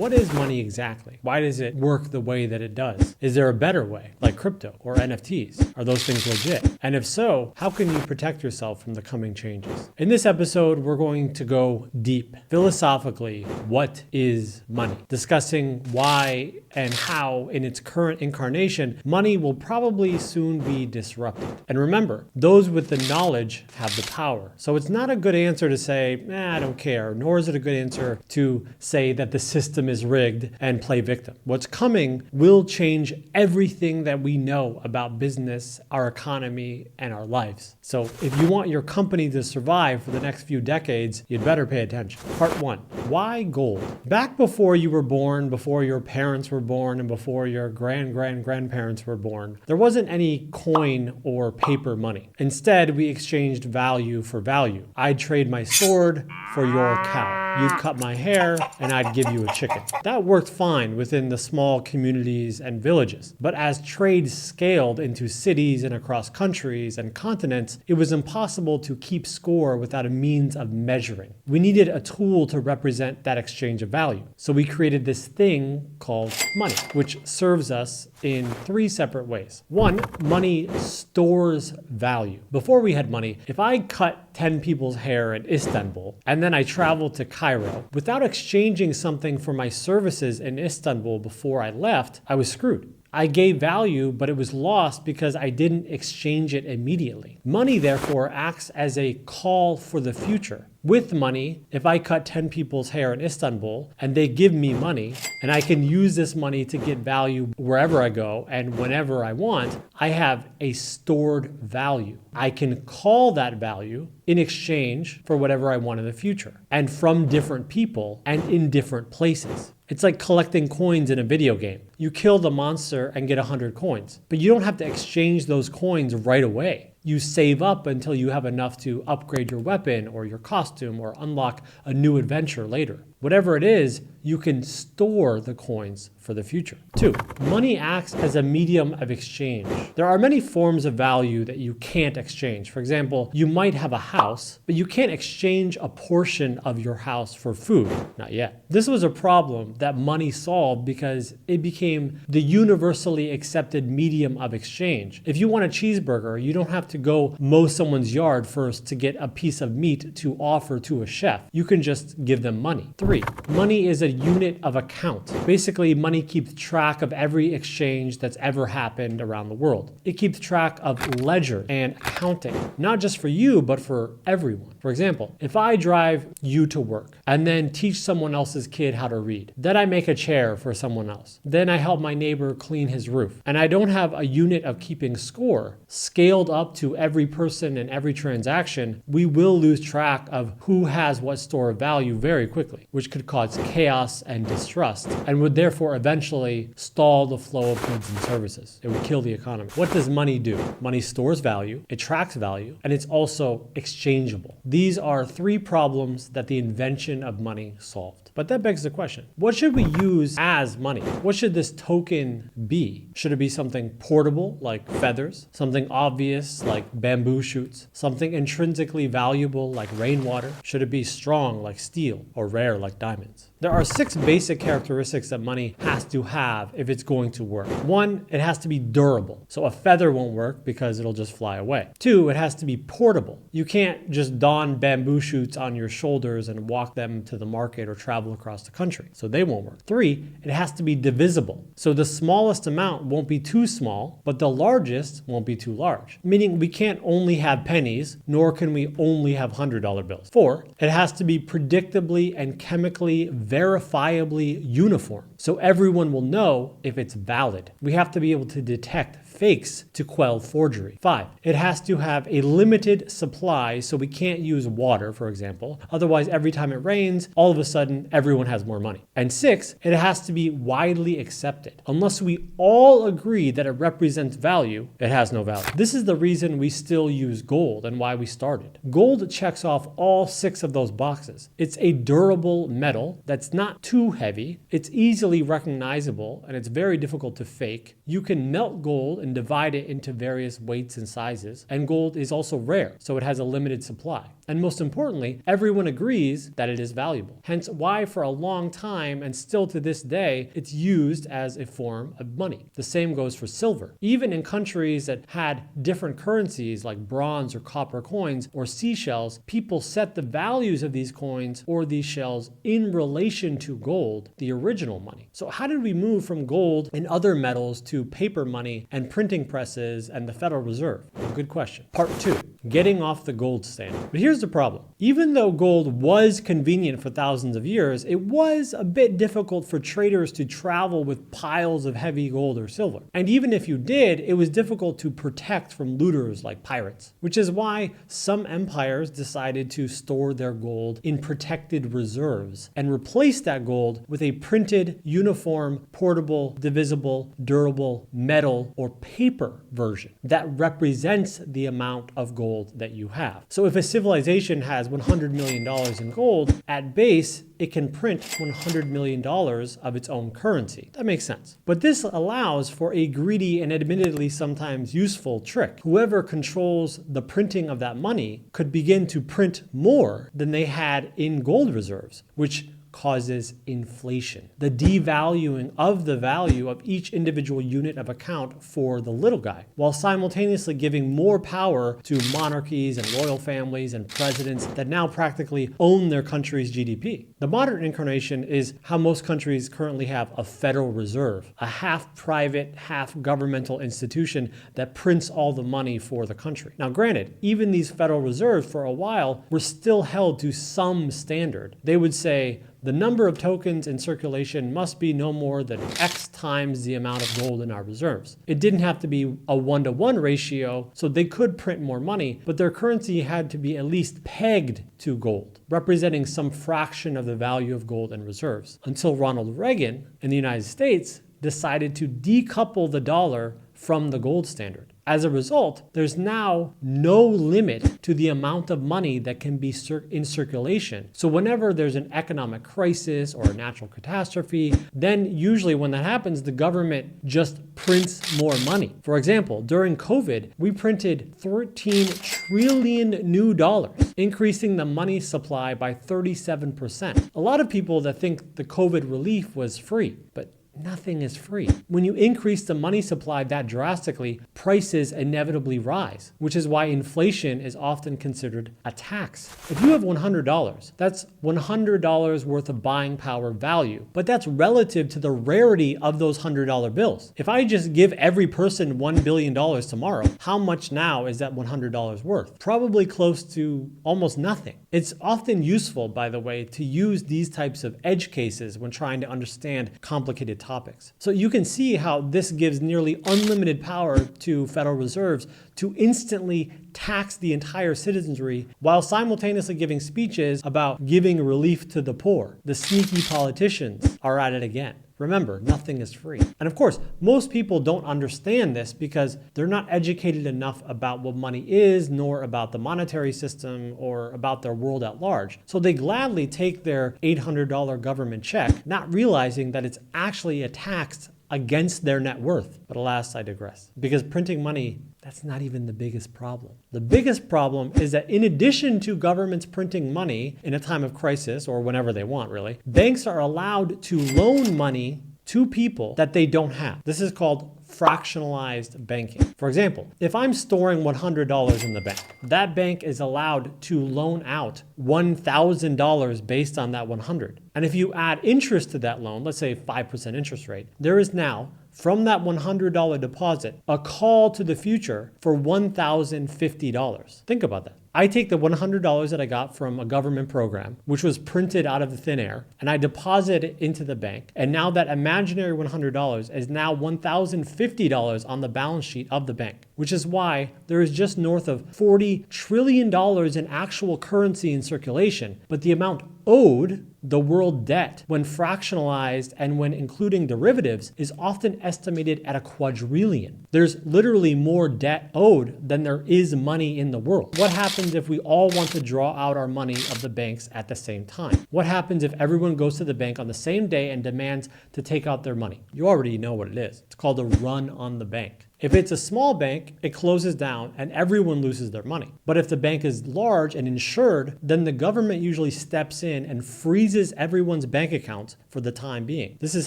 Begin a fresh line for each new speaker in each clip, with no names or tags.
what is money exactly? Why does it work the way that it does? Is there a better way, like crypto or NFTs? Are those things legit? And if so, how can you protect yourself from the coming changes? In this episode, we're going to go deep. Philosophically, what is money? Discussing why and how, in its current incarnation, money will probably soon be disrupted. And remember, those with the knowledge have the power. So it's not a good answer to say, I don't care, nor is it a good answer to say that the system is rigged and play victim. What's coming will change everything that we know about business, our economy, and our lives. So if you want your company to survive for the next few decades, you'd better pay attention. Part 1, why gold? Back before you were born, before your parents were born, and before your grandparents were born, there wasn't any coin or paper money. Instead, we exchanged value for value. I'd trade my sword for your cow. You'd cut my hair and I'd give you a chicken. That worked fine within the small communities and villages. But as trade scaled into cities and across countries and continents, it was impossible to keep score without a means of measuring. We needed a tool to represent that exchange of value. So we created this thing called money, which serves us in 3 separate ways. 1, money stores value. Before we had money, if I cut 10 people's hair in Istanbul and then I traveled to Cairo, without exchanging something for my services in Istanbul before I left, I was screwed. I gave value, but it was lost because I didn't exchange it immediately. Money, therefore, acts as a call for the future. With money, if I cut 10 people's hair in Istanbul and they give me money, and I can use this money to get value wherever I go and whenever I want, I have a stored value. I can call that value in exchange for whatever I want in the future, and from different people and in different places. It's like collecting coins in a video game. You kill the monster and get 100 coins, but you don't have to exchange those coins right away. You save up until you have enough to upgrade your weapon or your costume or unlock a new adventure later. Whatever it is, you can store the coins for the future. 2, money acts as a medium of exchange. There are many forms of value that you can't exchange. For example, you might have a house, but you can't exchange a portion of your house for food. Not yet. This was a problem that money solved because it became the universally accepted medium of exchange. If you want a cheeseburger, you don't have to go mow someone's yard first to get a piece of meat to offer to a chef. You can just give them money. 3, money is a unit of account. Basically, money keeps track of every exchange that's ever happened around the world. It keeps track of ledger and accounting, not just for you, but for everyone. For example, if I drive you to work and then teach someone else's kid how to read, then I make a chair for someone else, then I help my neighbor clean his roof, and I don't have a unit of keeping score scaled up to every person and every transaction, we will lose track of who has what store of value very quickly, which could cause chaos and distrust, and would therefore eventually stall the flow of goods and services. It would kill the economy. What does money do? Money stores value, it tracks value, and it's also exchangeable. These are 3 problems that the invention of money solved. But that begs the question, what should we use as money? What should this token be? Should it be something portable like feathers, something obvious like bamboo shoots, something intrinsically valuable like rainwater? Should it be strong like steel or rare like diamonds? There are 6 basic characteristics that money has to have if it's going to work. 1, it has to be durable. So a feather won't work because it'll just fly away. 2, it has to be portable. You can't just don bamboo shoots on your shoulders and walk them to the market or travel across the country. So they won't work. 3, it has to be divisible. So the smallest amount won't be too small, but the largest won't be too large. Meaning we can't only have pennies, nor can we only have $100 bills. 4, it has to be predictably and chemically verifiably uniform, so everyone will know if it's valid. We have to be able to detect fakes to quell forgery. 5, it has to have a limited supply, so we can't use water, for example. Otherwise, every time it rains, all of a sudden, everyone has more money. And 6, it has to be widely accepted. Unless we all agree that it represents value, it has no value. This is the reason we still use gold and why we started. Gold checks off all 6 of those boxes. It's a durable metal that that's not too heavy, it's easily recognizable, and it's very difficult to fake. You can melt gold and divide it into various weights and sizes, and gold is also rare, so it has a limited supply. And most importantly, everyone agrees that it is valuable. Hence why for a long time, and still to this day, it's used as a form of money. The same goes for silver. Even in countries that had different currencies like bronze or copper coins or seashells, people set the values of these coins or these shells in relation to gold, the original money. So how did we move from gold and other metals to paper money and printing presses and the Federal Reserve? Good question. Part 2, getting off the gold standard. But here's the problem. Even though gold was convenient for thousands of years, it was a bit difficult for traders to travel with piles of heavy gold or silver. And even if you did, it was difficult to protect from looters like pirates, which is why some empires decided to store their gold in protected reserves and replace that gold with a printed, uniform, portable, divisible, durable, metal, or paper version that represents the amount of gold that you have. So if a civilization has $100 million in gold, at base, it can print $100 million of its own currency. That makes sense. But this allows for a greedy and admittedly sometimes useful trick. Whoever controls the printing of that money could begin to print more than they had in gold reserves, which causes inflation, the devaluing of the value of each individual unit of account for the little guy, while simultaneously giving more power to monarchies and royal families and presidents that now practically own their country's GDP. The modern incarnation is how most countries currently have a Federal Reserve, a half private, half governmental institution that prints all the money for the country. Now, granted, even these Federal Reserves for a while were still held to some standard. They would say, the number of tokens in circulation must be no more than X times the amount of gold in our reserves. It didn't have to be a 1-to-1 ratio, so they could print more money, but their currency had to be at least pegged to gold, representing some fraction of the value of gold and reserves, until Ronald Reagan in the United States decided to decouple the dollar from the gold standard. As a result, there's now no limit to the amount of money that can be in circulation. So whenever there's an economic crisis or a natural catastrophe, then usually when that happens, the government just prints more money. For example, during COVID, we printed 13 trillion new dollars, increasing the money supply by 37%. A lot of people that think the COVID relief was free, but nothing is free. When you increase the money supply that drastically, prices inevitably rise, which is why inflation is often considered a tax. If you have $100, that's $100 worth of buying power value, but that's relative to the rarity of those $100 bills. If I just give every person $1 billion tomorrow, how much now is that $100 worth? Probably close to almost nothing. It's often useful, by the way, to use these types of edge cases when trying to understand complicated topics. So you can see how this gives nearly unlimited power to Federal Reserves to instantly tax the entire citizenry while simultaneously giving speeches about giving relief to the poor. The sneaky politicians are at it again. Remember, nothing is free. And of course, most people don't understand this because they're not educated enough about what money is, nor about the monetary system or about their world at large. So they gladly take their $800 government check, not realizing that it's actually a tax against their net worth. But alas, I digress. Because printing money, that's not even the biggest problem. The biggest problem is that in addition to governments printing money in a time of crisis, or whenever they want really, banks are allowed to loan money to people that they don't have. This is called fractionalized banking. For example, if I'm storing $100 in the bank, that bank is allowed to loan out $1,000 based on that 100. And if you add interest to that loan, let's say 5% interest rate, there is now, from that $100 deposit, a call to the future for $1,050. Think about that. I take the $100 that I got from a government program, which was printed out of the thin air, and I deposit it into the bank. And now that imaginary $100 is now $1,050 on the balance sheet of the bank, which is why there is just north of $40 trillion in actual currency in circulation, but the amount owed The world debt, when fractionalized and when including derivatives, is often estimated at a quadrillion. There's literally more debt owed than there is money in the world. What happens if we all want to draw out our money of the banks at the same time? What happens if everyone goes to the bank on the same day and demands to take out their money? You already know what it is. It's called a run on the bank. If it's a small bank, it closes down and everyone loses their money. But if the bank is large and insured, then the government usually steps in and freezes everyone's bank accounts for the time being. This has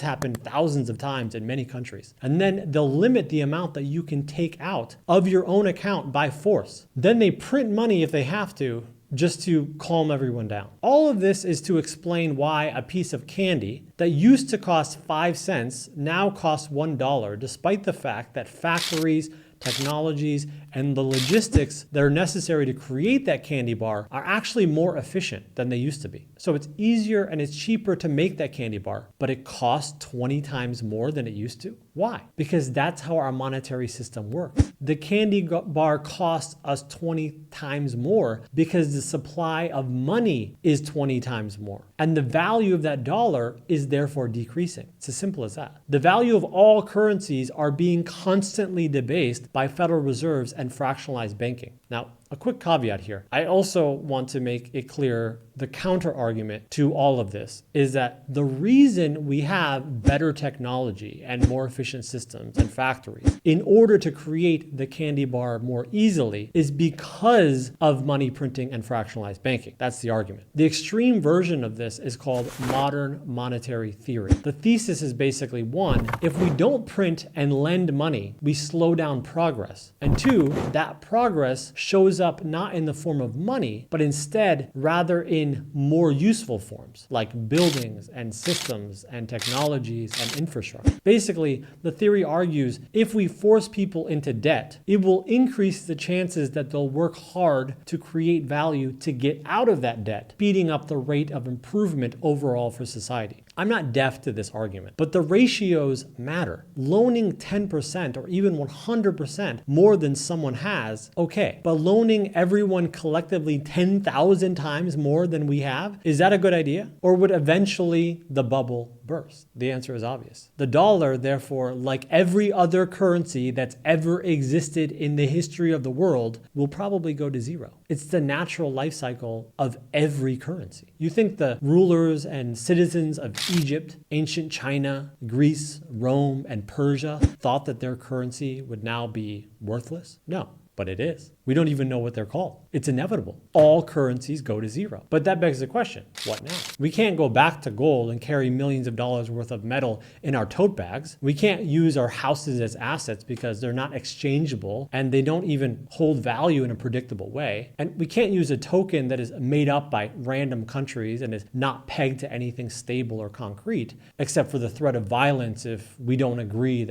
happened thousands of times in many countries. And then they'll limit the amount that you can take out of your own account by force. Then they print money if they have to, just to calm everyone down. All of this is to explain why a piece of candy that used to cost 5 cents now costs $1, despite the fact that factories, technologies, and the logistics that are necessary to create that candy bar are actually more efficient than they used to be. So it's easier and it's cheaper to make that candy bar, but it costs 20 times more than it used to. Why? Because that's how our monetary system works. The candy bar costs us 20 times more because the supply of money is 20 times more. And the value of that dollar is therefore decreasing. It's as simple as that. The value of all currencies are being constantly debased by Federal Reserves and fractionalized banking. Now, a quick caveat here. I also want to make it clear the counter argument to all of this is that the reason we have better technology and more efficient systems and factories in order to create the candy bar more easily is because of money printing and fractionalized banking. That's the argument. The extreme version of this is called modern monetary theory. The thesis is basically one, if we don't print and lend money, we slow down progress. And two, that progress shows up not in the form of money, but instead rather in more useful forms like buildings and systems and technologies and infrastructure. Basically, the theory argues if we force people into debt, it will increase the chances that they'll work hard to create value to get out of that debt, speeding up the rate of improvement overall for society. I'm not deaf to this argument, but the ratios matter. Loaning 10% or even 100% more than someone has, okay. But loaning everyone collectively 10,000 times more than we have, is that a good idea? Or would eventually the bubble burst? The answer is obvious. The dollar, therefore, like every other currency that's ever existed in the history of the world, will probably go to zero. It's the natural life cycle of every currency. You think the rulers and citizens of Egypt, ancient China, Greece, Rome, and Persia thought that their currency would now be worthless? No, but it is. We don't even know what they're called. It's inevitable. All currencies go to zero. But that begs the question, what now? We can't go back to gold and carry millions of dollars worth of metal in our tote bags. We can't use our houses as assets because they're not exchangeable and they don't even hold value in a predictable way. And we can't use a token that is made up by random countries and is not pegged to anything stable or concrete, except for the threat of violence if we don't agree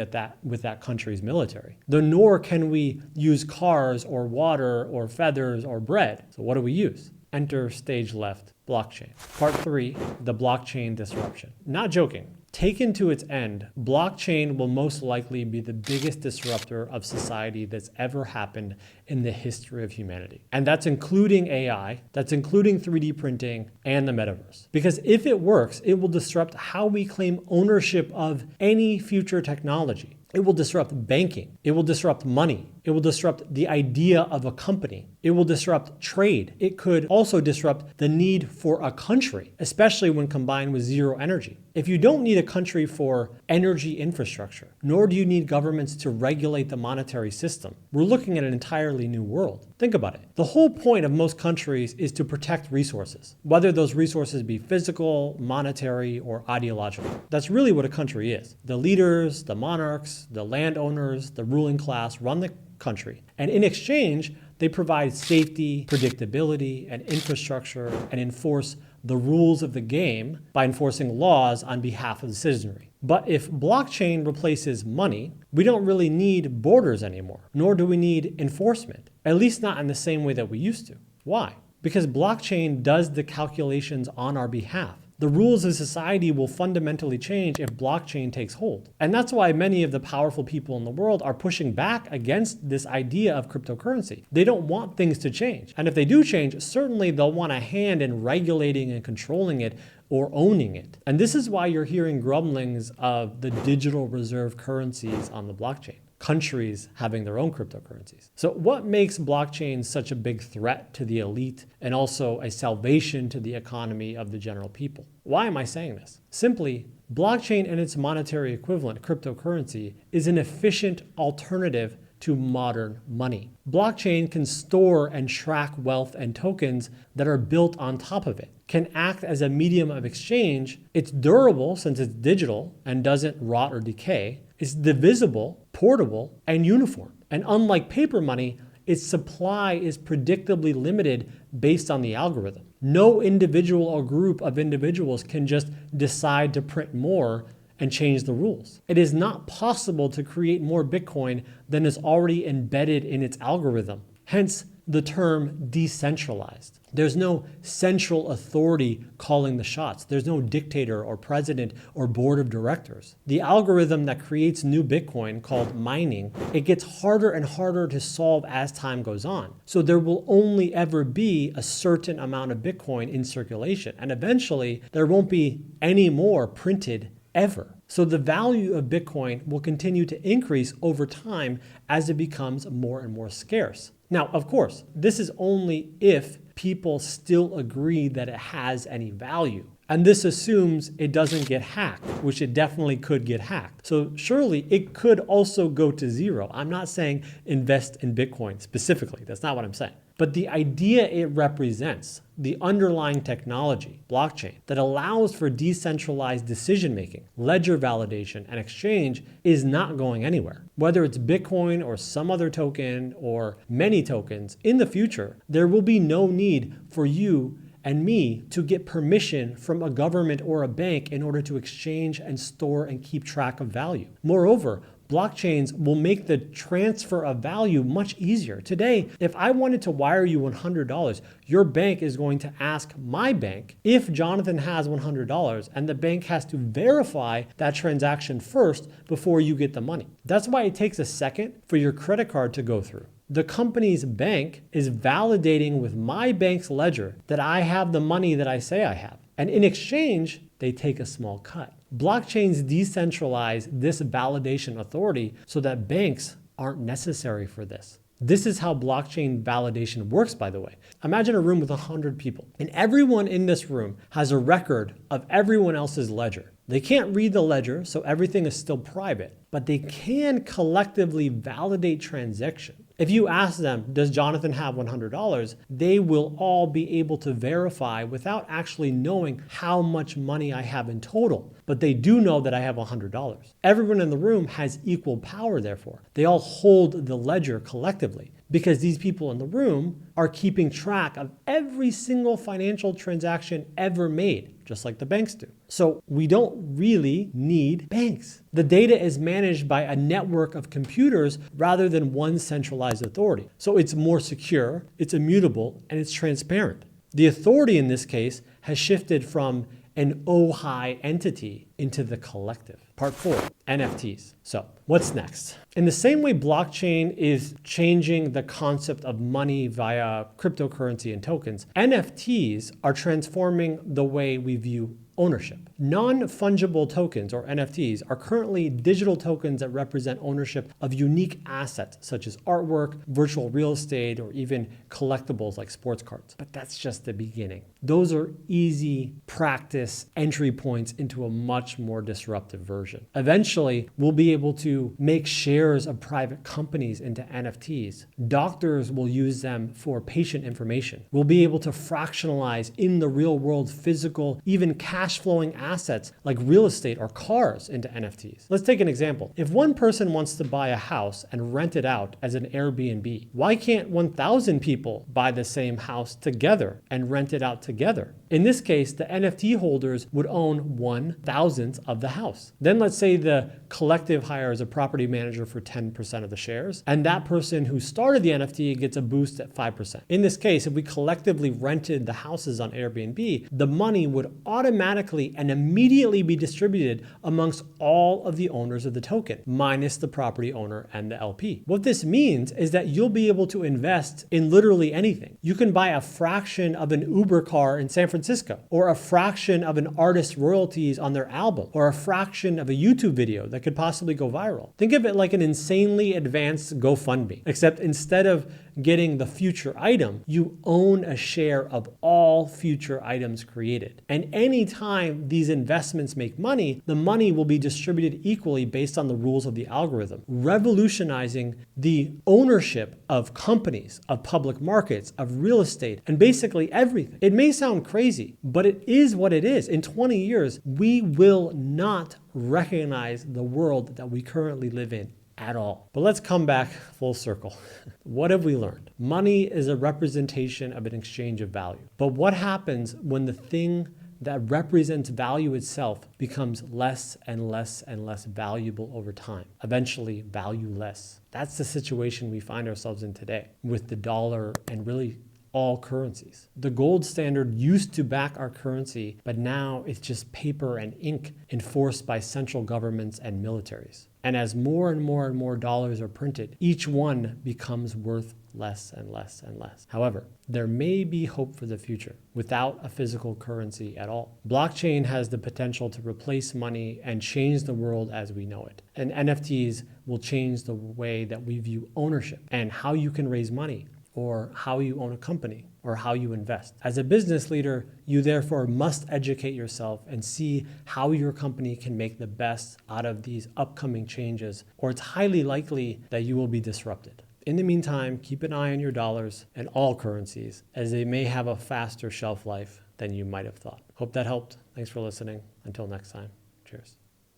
with that country's military. Nor can we use cars or water or feathers or bread. So what do we use? Enter stage left, blockchain. Part 3, the blockchain disruption. Not joking. Taken to its end, blockchain will most likely be the biggest disruptor of society that's ever happened in the history of humanity. And that's including AI, that's including 3D printing and the metaverse. Because if it works, it will disrupt how we claim ownership of any future technology. It will disrupt banking. It will disrupt money. It will disrupt the idea of a company. It will disrupt trade. It could also disrupt the need for a country, especially when combined with zero energy. If you don't need a country for energy infrastructure, nor do you need governments to regulate the monetary system, we're looking at an entirely new world. Think about it. The whole point of most countries is to protect resources, whether those resources be physical, monetary, or ideological. That's really what a country is. The leaders, the monarchs, the landowners, the ruling class run the country. And in exchange, they provide safety, predictability, and infrastructure and enforce the rules of the game by enforcing laws on behalf of the citizenry. But if blockchain replaces money, we don't really need borders anymore, nor do we need enforcement, at least not in the same way that we used to. Why? Because blockchain does the calculations on our behalf. The rules of society will fundamentally change if blockchain takes hold. And that's why many of the powerful people in the world are pushing back against this idea of cryptocurrency. They don't want things to change. And if they do change, certainly they'll want a hand in regulating and controlling it or owning it. And this is why you're hearing grumblings of the digital reserve currencies on the blockchain, countries having their own cryptocurrencies. So what makes blockchain such a big threat to the elite and also a salvation to the economy of the general people? Why am I saying this? Simply, blockchain and its monetary equivalent, cryptocurrency, is an efficient alternative to modern money. Blockchain can store and track wealth and tokens that are built on top of it, can act as a medium of exchange. It's durable since it's digital and doesn't rot or decay. It's divisible, portable, and uniform. And unlike paper money, its supply is predictably limited based on the algorithm. No individual or group of individuals can just decide to print more and change the rules. It is not possible to create more Bitcoin than is already embedded in its algorithm. Hence the term decentralized. There's no central authority calling the shots. There's no dictator or president or board of directors. The algorithm that creates new Bitcoin, called mining, it gets harder and harder to solve as time goes on. So there will only ever be a certain amount of Bitcoin in circulation. And eventually there won't be any more printed ever. So the value of Bitcoin will continue to increase over time as it becomes more and more scarce. Now, of course, this is only if people still agree that it has any value. And this assumes it doesn't get hacked, which it definitely could get hacked. So surely it could also go to zero. I'm not saying invest in Bitcoin specifically. That's not what I'm saying. But the idea it represents, the underlying technology, blockchain, that allows for decentralized decision-making, ledger validation, and exchange is not going anywhere. Whether it's Bitcoin or some other token or many tokens, in the future, there will be no need for you and me to get permission from a government or a bank in order to exchange and store and keep track of value. Moreover, blockchains will make the transfer of value much easier. Today, if I wanted to wire you $100, your bank is going to ask my bank if Jonathan has $100, and the bank has to verify that transaction first before you get the money. That's why it takes a second for your credit card to go through. The company's bank is validating with my bank's ledger that I have the money that I say I have. And in exchange, they take a small cut. Blockchains decentralize this validation authority so that banks aren't necessary for this. This is how blockchain validation works, by the way. Imagine a room with 100 people, and everyone in this room has a record of everyone else's ledger. They can't read the ledger, so everything is still private, but they can collectively validate transactions. If you ask them, does Jonathan have $100? They will all be able to verify without actually knowing how much money I have in total. But they do know that I have $100. Everyone in the room has equal power, therefore. They all hold the ledger collectively because these people in the room are keeping track of every single financial transaction ever made, just like the banks do. So we don't really need banks. The data is managed by a network of computers rather than one centralized authority. So it's more secure, it's immutable, and it's transparent. The authority in this case has shifted from an OHI entity into the collective. Part 4, NFTs. So what's next? In the same way blockchain is changing the concept of money via cryptocurrency and tokens, NFTs are transforming the way we view ownership. Non-fungible tokens, or NFTs, are currently digital tokens that represent ownership of unique assets such as artwork, virtual real estate, or even collectibles like sports cards. But that's just the beginning. Those are easy practice entry points into a much more disruptive version. Eventually, we'll be able to make shares of private companies into NFTs. Doctors will use them for patient information. We'll be able to fractionalize in the real world physical, even cash flowing assets like real estate or cars into NFTs. Let's take an example. If one person wants to buy a house and rent it out as an Airbnb, why can't 1,000 people buy the same house together and rent it out together? In this case, the NFT holders would own 1,000th of the house. Then let's say the collective hires a property manager for 10% of the shares, and that person who started the NFT gets a boost at 5%. In this case, if we collectively rented the houses on Airbnb, the money would automatically and immediately be distributed amongst all of the owners of the token, minus the property owner and the LP. What this means is that you'll be able to invest in literally anything. You can buy a fraction of an Uber car in San Francisco, or a fraction of an artist's royalties on their album, or a fraction of a YouTube video that could possibly go viral. Think of it like an insanely advanced GoFundMe, except instead of getting the future item, you own a share of all future items created. And anytime these investments make money, the money will be distributed equally based on the rules of the algorithm, revolutionizing the ownership of companies, of public markets, of real estate, and basically everything. It may sound crazy, but it is what it is. In 20 years, we will not recognize the world that we currently live in at all. But let's come back full circle. What have we learned? Money is a representation of an exchange of value. But what happens when the thing that represents value itself becomes less and less and less valuable over time, eventually valueless? That's the situation we find ourselves in today with the dollar and really all currencies. The gold standard used to back our currency, but now it's just paper and ink enforced by central governments and militaries. And as more and more and more dollars are printed, each one becomes worth less and less and less. However, there may be hope for the future without a physical currency at all. Blockchain has the potential to replace money and change the world as we know it. And NFTs will change the way that we view ownership and how you can raise money, or how you own a company, or how you invest. As a business leader, you therefore must educate yourself and see how your company can make the best out of these upcoming changes, or it's highly likely that you will be disrupted. In the meantime, keep an eye on your dollars and all currencies, as they may have a faster shelf life than you might have thought. Hope that helped. Thanks for listening. Until next time, cheers.